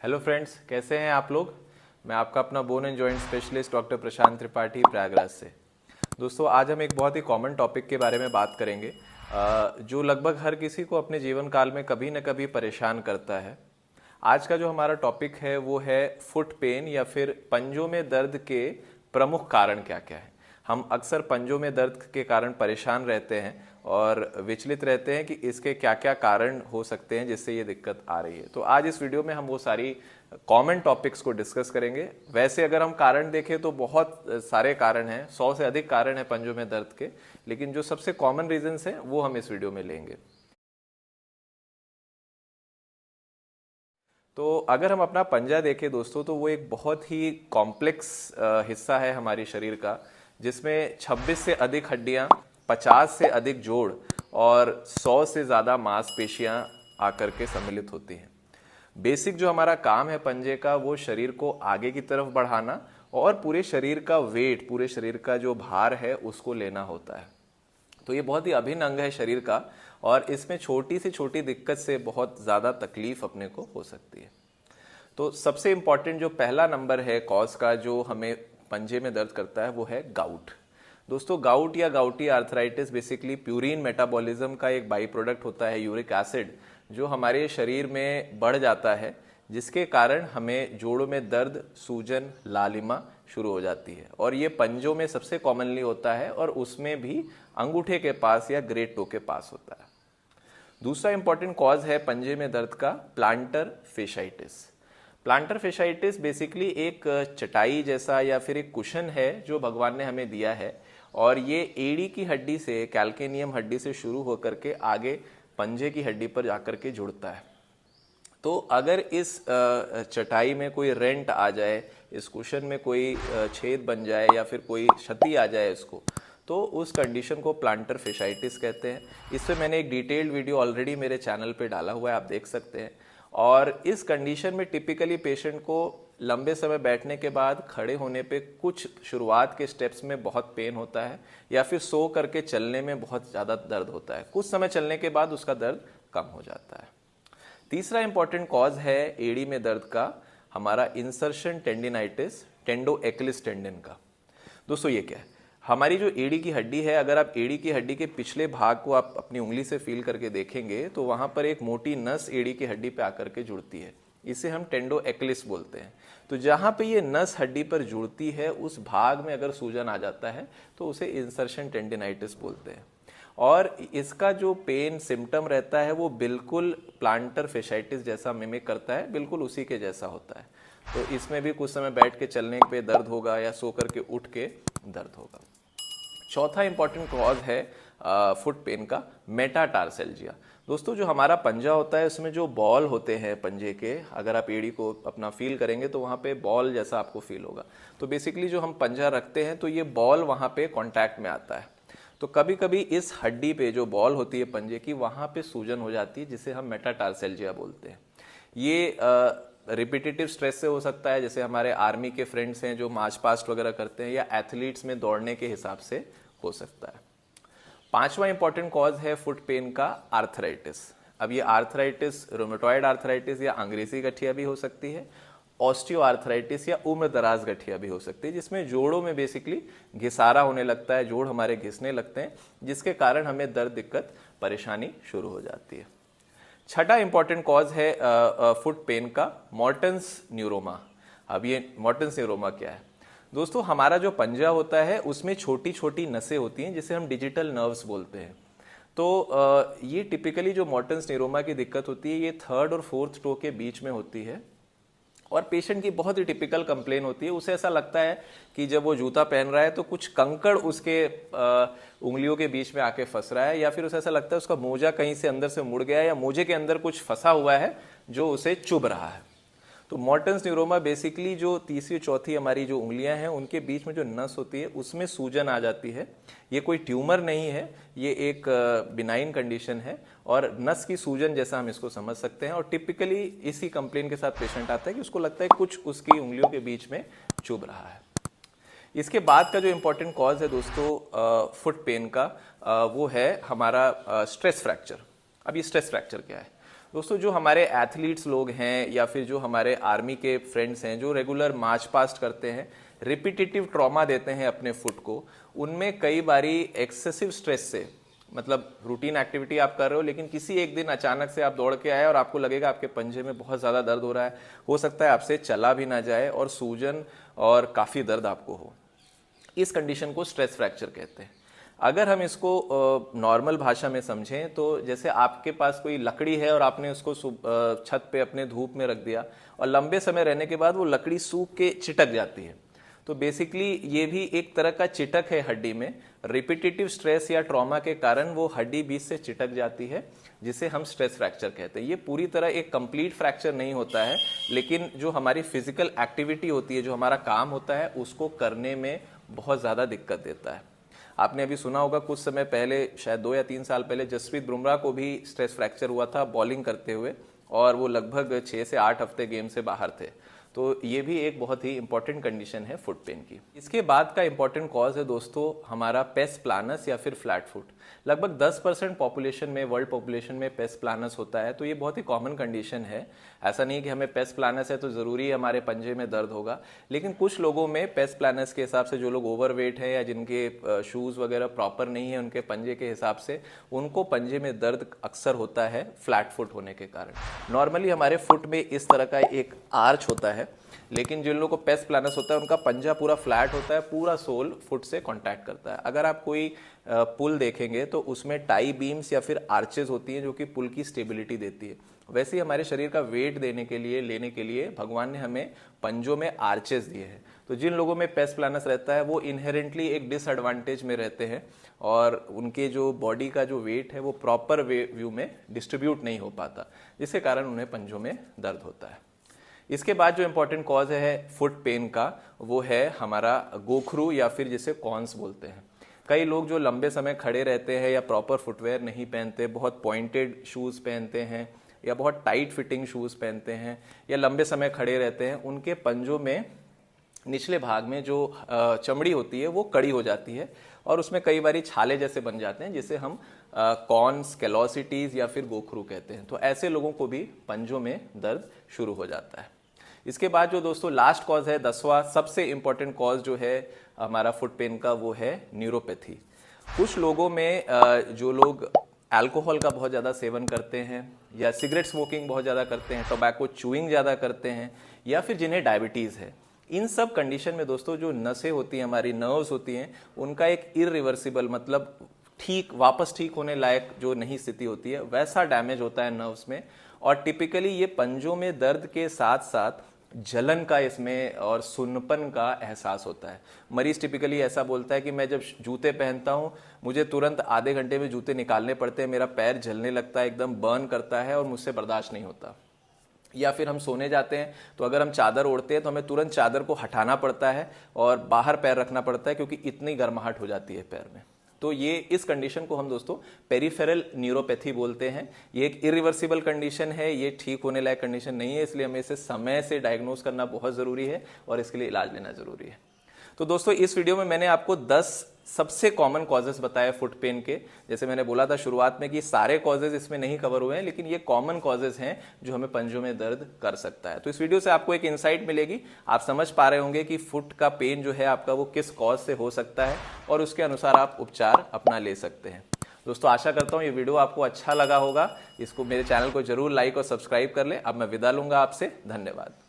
Hello friends, कैसे हैं आप लोग। मैं आपका अपना bone and joint specialist doctor Prashant Tripathi Prayagraj से। दोस्तों, आज हम एक बहुत ही कॉमन टॉपिक के बारे में बात करेंगे जो लगभग हर किसी को अपने जीवन काल में कभी न कभी परेशान करता है। आज का जो हमारा टॉपिक है वो है फुट पेन या फिर पंजों में दर्द के प्रमुख कारण क्या क्या है। हम अक्सर पंजों में दर्द के कारण परेशान रहते हैं और विचलित रहते हैं कि इसके क्या क्या कारण हो सकते हैं जिससे ये दिक्कत आ रही है। तो आज इस वीडियो में हम वो सारी कॉमन टॉपिक्स को डिस्कस करेंगे। वैसे अगर हम कारण देखें तो बहुत सारे कारण हैं, 100 से अधिक कारण हैं पंजों में दर्द के, लेकिन जो सबसे कॉमन रीजंस हैं वो हम इस वीडियो में लेंगे। तो अगर हम अपना पंजा देखें दोस्तों, तो वो एक बहुत ही कॉम्प्लेक्स हिस्सा है हमारी शरीर का, जिसमें 26 से अधिक हड्डियां, 50 से अधिक जोड़ और 100 से ज़्यादा मांसपेशियां आकर के सम्मिलित होती हैं। बेसिक जो हमारा काम है पंजे का, वो शरीर को आगे की तरफ बढ़ाना और पूरे शरीर का वेट, पूरे शरीर का जो भार है उसको लेना होता है। तो ये बहुत ही अभिन्न अंग है शरीर का और इसमें छोटी से छोटी दिक्कत से बहुत ज़्यादा तकलीफ अपने को हो सकती है। तो सबसे इम्पॉर्टेंट जो पहला नंबर है कॉज का जो हमें पंजे में दर्द करता है वो है गाउट। दोस्तों, गाउट या गाउटी आर्थराइटिस बेसिकली प्यूरिन मेटाबॉलिज्म का एक बाई प्रोडक्ट होता है, यूरिक एसिड, जो हमारे शरीर में बढ़ जाता है, जिसके कारण हमें जोड़ों में दर्द, सूजन, लालिमा शुरू हो जाती है। और ये पंजों में सबसे कॉमनली होता है और उसमें भी अंगूठे के पास या ग्रेट टो के पास होता है। दूसरा इंपॉर्टेंट कॉज है पंजे में दर्द का प्लांटर फेशाइटिस। प्लांटर फेशाइटिस बेसिकली एक चटाई जैसा या फिर एक कुशन है जो भगवान ने हमें दिया है और ये एड़ी की हड्डी से, कैल्केनियम हड्डी से शुरू होकर के आगे पंजे की हड्डी पर जाकर के जुड़ता है। तो अगर इस चटाई में कोई रेंट आ जाए, इस कुशन में कोई छेद बन जाए या फिर कोई क्षति आ जाए इसको, तो उस कंडीशन को प्लांटर फेशाइटिस कहते हैं। इस पे मैंने एक डिटेल्ड वीडियो ऑलरेडी मेरे चैनल पे डाला हुआ है, आप देख सकते हैं। और इस कंडीशन में टिपिकली पेशेंट को लंबे समय बैठने के बाद खड़े होने पे कुछ शुरुआत के स्टेप्स में बहुत पेन होता है या फिर सो करके चलने में बहुत ज़्यादा दर्द होता है। कुछ समय चलने के बाद उसका दर्द कम हो जाता है। तीसरा इंपॉर्टेंट कॉज है एड़ी में दर्द का हमारा इंसर्शन टेंडिनाइटिस, टेंडो एक्लिस टेंडिन का। दोस्तों, ये क्या है? हमारी जो एड़ी की हड्डी है, अगर आप एड़ी की हड्डी के पिछले भाग को आप अपनी उंगली से फील करके देखेंगे तो वहां पर एक मोटी नस एड़ी की हड्डी पे आकर के जुड़ती है। इसे हम टेंडो एक्लिस बोलते हैं। तो जहां पे ये नस हड्डी पर जुड़ती है उस भाग में अगर सूजन आ जाता है तो उसे इंसर्शन टेंडिनाइटिस बोलते हैं। और इसका जो पेन सिम्टम रहता है वो बिल्कुल प्लांटर फेशाइटिस जैसा मिमिक करता है, बिल्कुल उसी के जैसा होता है। तो इसमें भी कुछ समय बैठ के चलने पे दर्द होगा या सो करके उठ के दर्द होगा। चौथा इंपॉर्टेंट कॉज है फुट पेन का मेटाटार्सेल्जिया। दोस्तों, जो हमारा पंजा होता है उसमें जो बॉल होते हैं पंजे के, अगर आप एड़ी को अपना फील करेंगे तो वहाँ पे बॉल जैसा आपको फील होगा। तो बेसिकली जो हम पंजा रखते हैं तो ये बॉल वहाँ पे कांटेक्ट में आता है। तो कभी कभी इस हड्डी पे जो बॉल होती है पंजे की, वहाँ पे सूजन हो जाती है, जिसे हम मेटाटार्सेल्जिया बोलते हैं। ये रिपीटेटिव स्ट्रेस से हो सकता है, जैसे हमारे आर्मी के फ्रेंड्स हैं जो मार्च पास्ट वगैरह करते हैं, या एथलीट्स में दौड़ने के हिसाब से हो सकता है। पांचवा इंपॉर्टेंट कॉज है फुट पेन का आर्थराइटिस। अब ये आर्थराइटिस रोमेटॉइड आर्थराइटिस या अंग्रेजी गठिया भी हो सकती है, ऑस्टियो आर्थराइटिस या उम्र दराज गठिया भी हो सकती है, जिसमें जोड़ों में बेसिकली घिसारा होने लगता है, जोड़ हमारे घिसने लगते हैं, जिसके कारण हमें दर्द, दिक्कत, परेशानी शुरू हो जाती है। छठा इंपॉर्टेंट कॉज है फुट पेन का मॉर्टन्स न्यूरोमा। अब ये मॉर्टन्स न्यूरोमा क्या है? दोस्तों, हमारा जो पंजा होता है उसमें छोटी छोटी नसें होती हैं जिसे हम डिजिटल नर्व्स बोलते हैं। तो ये टिपिकली जो मॉर्टन्स न्यूरोमा की दिक्कत होती है ये 3rd और 4th टो के बीच में होती है। और पेशेंट की बहुत ही टिपिकल कंप्लेन होती है, उसे ऐसा लगता है कि जब वो जूता पहन रहा है तो कुछ कंकड़ उसके उंगलियों के बीच में आके फंस रहा है, या फिर उसे ऐसा लगता है उसका मोजा कहीं से अंदर से मुड़ गया है या मोजे के अंदर कुछ फंसा हुआ है जो उसे चुभ रहा है। तो मॉर्टन्स न्यूरोमा बेसिकली जो तीसरी चौथी हमारी जो उंगलियां हैं उनके बीच में जो नस होती है उसमें सूजन आ जाती है। ये कोई ट्यूमर नहीं है, ये एक बिनाइन कंडीशन है और नस की सूजन जैसा हम इसको समझ सकते हैं। और टिपिकली इसी कंप्लेन के साथ पेशेंट आता है कि उसको लगता है कुछ उसकी उंगलियों के बीच में चुभ रहा है। इसके बाद का जो इंपॉर्टेंट कॉज है दोस्तों फुट पेन का, वो है हमारा स्ट्रेस फ्रैक्चर। अब ये स्ट्रेस फ्रैक्चर क्या है? दोस्तों जो हमारे एथलीट्स लोग हैं या फिर जो हमारे आर्मी के फ्रेंड्स हैं जो रेगुलर मार्च पास्ट करते हैं, रिपीटेटिव ट्रॉमा देते हैं अपने फुट को, उनमें कई बारी एक्सेसिव स्ट्रेस से, मतलब रूटीन एक्टिविटी आप कर रहे हो लेकिन किसी एक दिन अचानक से आप दौड़ के आए और आपको लगेगा आपके पंजे में बहुत ज़्यादा दर्द हो रहा है, हो सकता है आपसे चला भी ना जाए और सूजन और काफ़ी दर्द आपको हो। इस कंडीशन को स्ट्रेस फ्रैक्चर कहते हैं। अगर हम इसको नॉर्मल भाषा में समझें तो जैसे आपके पास कोई लकड़ी है और आपने उसको छत पे अपने धूप में रख दिया और लंबे समय रहने के बाद वो लकड़ी सूख के चिटक जाती है, तो बेसिकली ये भी एक तरह का चिटक है हड्डी में। रिपीटेटिव स्ट्रेस या ट्रॉमा के कारण वो हड्डी बीच से चिटक जाती है, जिसे हम स्ट्रेस फ्रैक्चर कहते हैं। ये पूरी तरह एक कंप्लीट फ्रैक्चर नहीं होता है, लेकिन जो हमारी फिजिकल एक्टिविटी होती है, जो हमारा काम होता है, उसको करने में बहुत ज़्यादा दिक्कत देता है। आपने अभी सुना होगा कुछ समय पहले, शायद 2 या 3 साल पहले, जसप्रीत बुमराह को भी स्ट्रेस फ्रैक्चर हुआ था बॉलिंग करते हुए, और वो लगभग 6 से 8 हफ्ते गेम से बाहर थे। तो ये भी एक बहुत ही इंपॉर्टेंट कंडीशन है फुट पेन की। इसके बाद का इंपॉर्टेंट कॉज है दोस्तों हमारा पेस प्लानस या फिर फ्लैट फुट। लगभग 10% पॉपुलेशन में, वर्ल्ड पॉपुलेशन में पेस प्लानस होता है, तो ये बहुत ही कॉमन कंडीशन है। ऐसा नहीं कि हमें पेस प्लानस है तो ज़रूरी हमारे पंजे में दर्द होगा, लेकिन कुछ लोगों में पेस प्लानस के हिसाब से, जो लोग ओवरवेट है या जिनके शूज़ वगैरह प्रॉपर नहीं है उनके पंजे के हिसाब से, उनको पंजे में दर्द अक्सर होता है फ्लैट फुट होने के कारण। नॉर्मली हमारे फुट में इस तरह का एक आर्च होता है, लेकिन जिन लोगों को पेस प्लानस होता है उनका पंजा पूरा फ्लैट होता है, पूरा सोल फुट से कांटेक्ट करता है। अगर आप कोई पुल देखेंगे तो उसमें टाई बीम्स या फिर आर्चेस होती हैं जो कि पुल की स्टेबिलिटी देती है। वैसे ही हमारे शरीर का वेट देने के लिए, लेने के लिए भगवान ने हमें पंजों में आर्चेस दिए हैं। तो जिन लोगों में पेस प्लानस रहता है वो इनहेरेंटली एक डिसएडवांटेज में रहते हैं और उनके जो बॉडी का जो वेट है वो प्रॉपर व्यू में डिस्ट्रीब्यूट नहीं हो पाता, जिसके कारण उन्हें पंजों में दर्द होता है। इसके बाद जो इंपॉर्टेंट कॉज है फुट पेन का, वो है हमारा गोखरू या फिर जिसे कॉन्स बोलते हैं। कई लोग जो लंबे समय खड़े रहते हैं या प्रॉपर फुटवेयर नहीं पहनते, बहुत पॉइंटेड शूज़ पहनते हैं या बहुत टाइट फिटिंग शूज़ पहनते हैं या लंबे समय खड़े रहते हैं, उनके पंजों में निचले भाग में जो चमड़ी होती है वो कड़ी हो जाती है और उसमें कई बारी छाले जैसे बन जाते हैं, जिसे हम कॉन्स, कैलोसिटीज या फिर गोखरू कहते हैं। तो ऐसे लोगों को भी पंजों में दर्द शुरू हो जाता है। इसके बाद जो दोस्तों लास्ट कॉज है, 10वां सबसे इंपॉर्टेंट कॉज जो है हमारा फुट पेन का, वो है न्यूरोपैथी। कुछ लोगों में जो लोग अल्कोहल का बहुत ज़्यादा सेवन करते हैं या सिगरेट स्मोकिंग बहुत ज़्यादा करते हैं, टोबैको चूइंग ज़्यादा करते हैं, या फिर जिन्हें डायबिटीज़ है, इन सब कंडीशन में दोस्तों जो नसें होती हैं, हमारी नर्व्स होती हैं, उनका एक इरिवर्सिबल, मतलब वापस ठीक होने लायक जो नहीं स्थिति होती है, वैसा डैमेज होता है नर्व्स में। और टिपिकली ये पंजों में दर्द के साथ साथ जलन का इसमें और सुन्नपन का एहसास होता है। मरीज टिपिकली ऐसा बोलता है कि मैं जब जूते पहनता हूँ मुझे तुरंत आधे घंटे में जूते निकालने पड़ते हैं, मेरा पैर जलने लगता है, एकदम बर्न करता है और मुझसे बर्दाश्त नहीं होता। या फिर हम सोने जाते हैं तो अगर हम चादर ओढ़ते हैं तो हमें तुरंत चादर को हटाना पड़ता है और बाहर पैर रखना पड़ता है, क्योंकि इतनी गर्माहट हो जाती है पैर में। तो ये इस कंडीशन को हम दोस्तों पेरिफेरल न्यूरोपैथी बोलते हैं। ये एक इरिवर्सिबल कंडीशन है, ये ठीक होने लायक कंडीशन नहीं है, इसलिए हमें इसे समय से डायग्नोज करना बहुत ज़रूरी है और इसके लिए इलाज लेना ज़रूरी है। तो दोस्तों इस वीडियो में मैंने आपको 10 सबसे कॉमन कॉजेज बताए फुट पेन के। जैसे मैंने बोला था शुरुआत में कि सारे कॉजेज इसमें नहीं कवर हुए हैं, लेकिन ये कॉमन कॉजेज हैं जो हमें पंजों में दर्द कर सकता है। तो इस वीडियो से आपको एक इंसाइट मिलेगी, आप समझ पा रहे होंगे कि फुट का पेन जो है आपका वो किस कॉज से हो सकता है और उसके अनुसार आप उपचार अपना ले सकते हैं। दोस्तों आशा करता हूँ ये वीडियो आपको अच्छा लगा होगा। इसको, मेरे चैनल को जरूर लाइक और सब्सक्राइब कर ले। अब मैं विदा लूंगा आपसे, धन्यवाद।